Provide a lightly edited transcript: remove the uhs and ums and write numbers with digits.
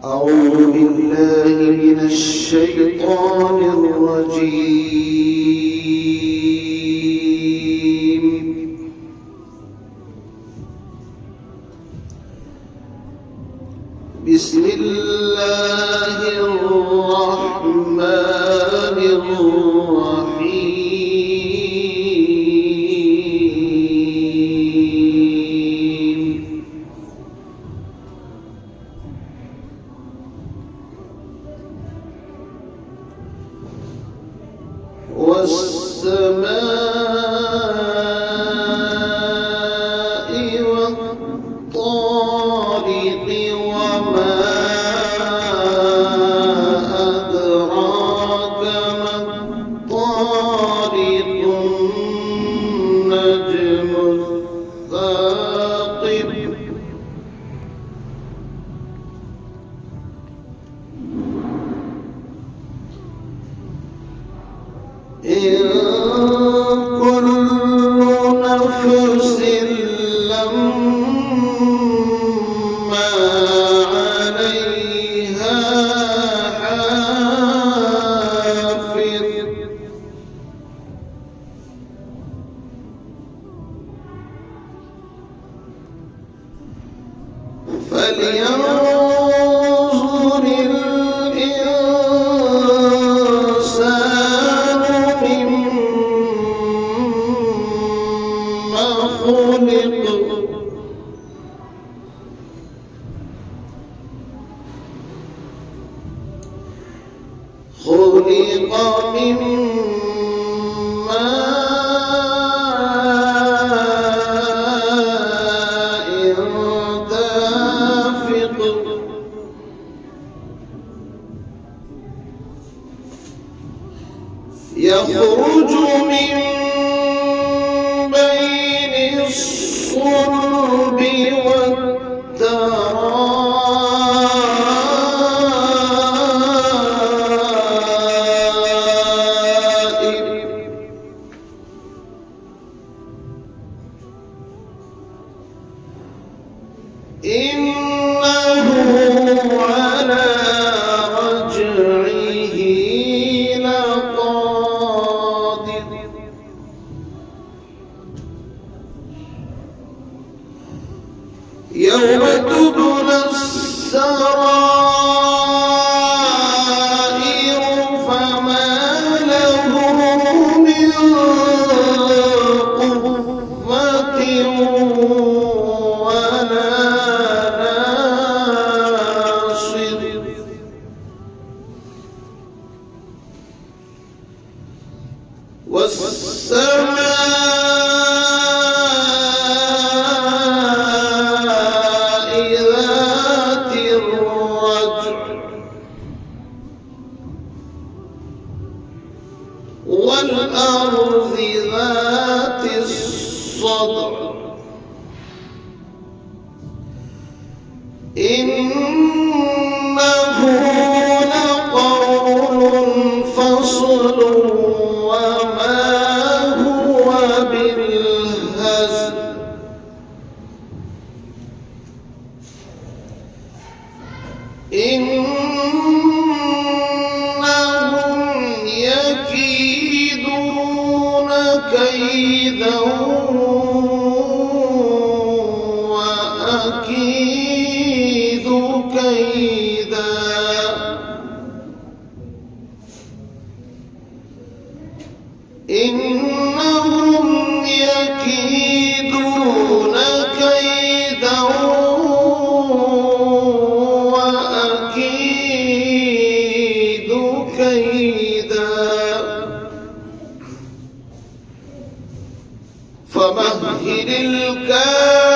أعوذ بالله من الشيطان الرجيم. بسم الله الرحمن الرحيم. والسماء والطارق وما أدراك ما الطارق النجم الثاقب كل نفس لما عليها حافظ فلينظر الإنسان مما خلق من ماء دافق يخرج من بين الصلب والترائب إنه على رجعه لقادر يوم تبلى السرائر فما له من قوة ولا ناصر والسماء ذات الرجع والأرض ذات الصدع إنه لقول فصل وما هو بالهزل إنهم يكيدون كيدا وأكيد كيدا إنهم يكيدون كيدا وأكيد كيدا فمهل الكافرين